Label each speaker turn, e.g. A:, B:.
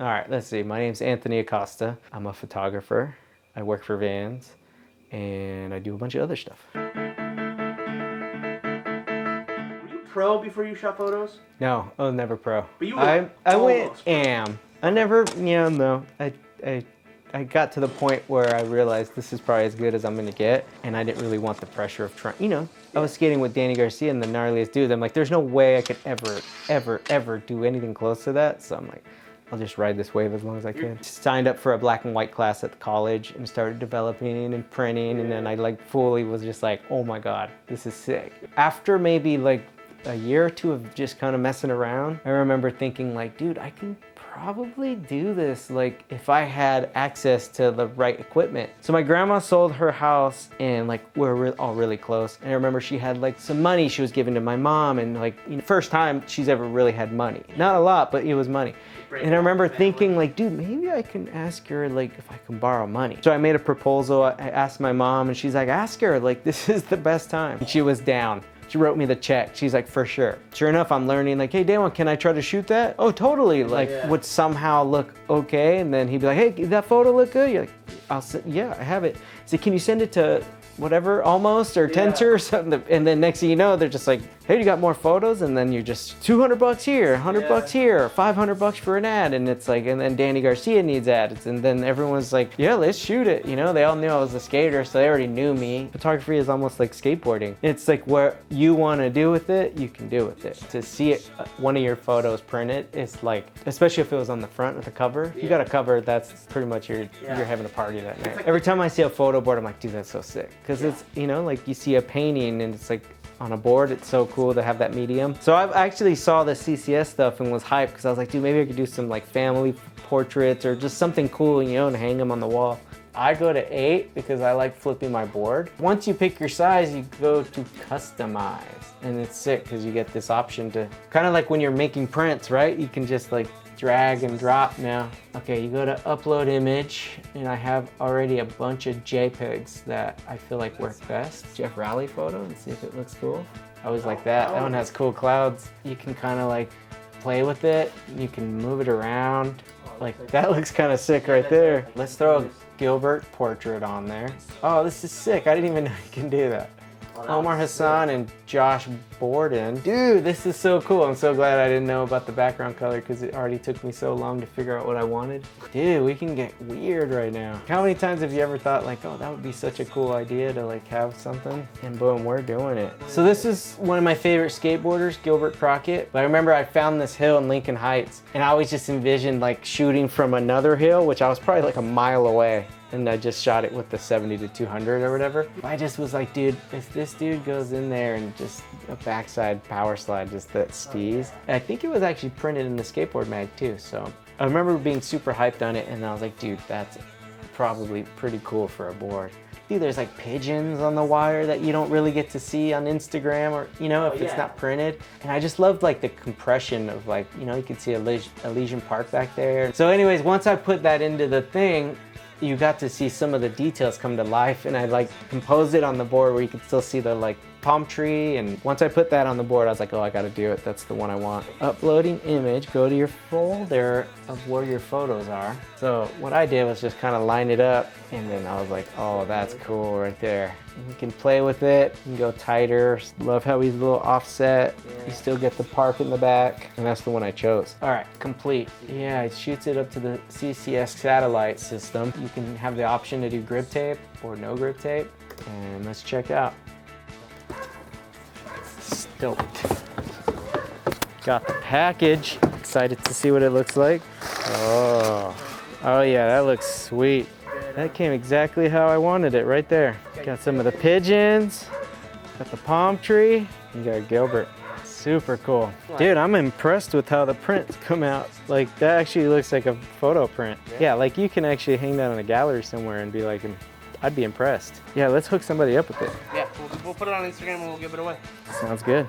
A: All right, let's see. My name's Anthony Acosta. I'm a photographer. I work for Vans, and I do a bunch of other stuff.
B: Were you pro before you shot photos?
A: No, I was never pro.
B: But you were
A: I went
B: almost pro.
A: am. I never, no. I got to the point where I realized this is probably as good as I'm gonna get, and I didn't really want the pressure of trying, I was skating with Danny Garcia and the gnarliest dude. I'm like, there's no way I could ever do anything close to that. So I'm like, I'll just ride this wave as long as I can. Signed up for a black and white class at the college and started developing and printing, and then I like fully was just like, oh my God, this is sick. After maybe like a year or two of just kind of messing around, I remember thinking like, dude, I can probably do this like if I had access to the right equipment. So my grandma sold her house, and like we're all really close, and I remember she had like some money she was giving to my mom, and like first time she's ever really had money. Not a lot, but it was money. And I remember thinking like, dude, maybe I can ask her like if I can borrow money. So I made a proposal. I asked my mom, and she's like, ask her, like this is the best time. And she was down. She wrote me the check. She's like, for sure. Sure enough, I'm learning like, hey, Damon, can I try to shoot that? Oh, totally. Like, would somehow look okay. And then he'd be like, hey, did that photo look good? You're like, yeah, I have it. So can you send it to whatever, Almost or Tensor or something? And then next thing you know, they're just like, hey, you got more photos? And then you're just $200 here, $100 here, $500 for an ad. And it's like, and then Danny Garcia needs ads. And then everyone's like, yeah, let's shoot it. They all knew I was a skater, so they already knew me. Photography is almost like skateboarding. It's like what you want to do with it, you can do with it. To see it, one of your photos printed, it's like, especially if it was on the front of the cover, you got a cover, that's pretty much you're having a party that night. Every time I see a photo board, I'm like, dude, that's so sick. Because it's, like you see a painting and it's like, on a board, it's so cool to have that medium. So I actually saw the CCS stuff and was hyped because I was like, dude, maybe I could do some like family portraits or just something cool, and hang them on the wall. I go to 8 because I like flipping my board. Once you pick your size, you go to customize, and it's sick because you get this option to, kind of like when you're making prints, right? You can just like drag and drop now. Okay, you go to upload image, and I have already a bunch of JPEGs that I feel like work best. Jeff Rowley photo, and see if it looks cool. I always like that. That one has cool clouds. You can kind of like play with it. You can move it around. Like that looks kind of sick right there. Let's throw a Gilbert portrait on there. Oh, this is sick. I didn't even know you can do that. Omar Hassan and Josh Borden. Dude, this is so cool. I'm so glad I didn't know about the background color because it already took me so long to figure out what I wanted. Dude, we can get weird right now. How many times have you ever thought like, oh, that would be such a cool idea to like have something? And boom, we're doing it. So this is one of my favorite skateboarders, Gilbert Crockett. But I remember I found this hill in Lincoln Heights, and I always just envisioned like shooting from another hill, which I was probably like a mile away. And I just shot it with the 70 to 200 or whatever. I just was like, dude, if this dude goes in there and just a backside power slide, just that steez. And I think it was actually printed in the skateboard mag too. So I remember being super hyped on it, and I was like, dude, that's probably pretty cool for a board. Dude, there's like pigeons on the wire that you don't really get to see on Instagram, or, if it's not printed. And I just loved like the compression of like, you could see Elysian Park back there. So anyways, once I put that into the thing, you got to see some of the details come to life, and I like composed it on the board where you could still see the like palm tree. And once I put that on the board, I was like, oh, I gotta do it. That's the one I want. Uploading image, go to your folder of where your photos are. So what I did was just kind of line it up, and then I was like, oh, that's cool right there. You can play with it, you can go tighter. Love how he's a little offset. You still get the park in the back, and that's the one I chose. All right, complete. Yeah, it shoots it up to the CCS satellite system. You can have the option to do grip tape or no grip tape, and let's check out. Stoked. Got the package. Excited to see what it looks like. Oh yeah, that looks sweet. That came exactly how I wanted it right there. Got some of the pigeons, got the palm tree, you got Gilbert. Super cool. Dude, I'm impressed with how the prints come out. Like, that actually looks like a photo print. Yeah, like you can actually hang that in a gallery somewhere and be like, I'd be impressed. Yeah, let's hook somebody up with it.
B: Yeah, we'll put it on Instagram and we'll give it away.
A: Sounds good.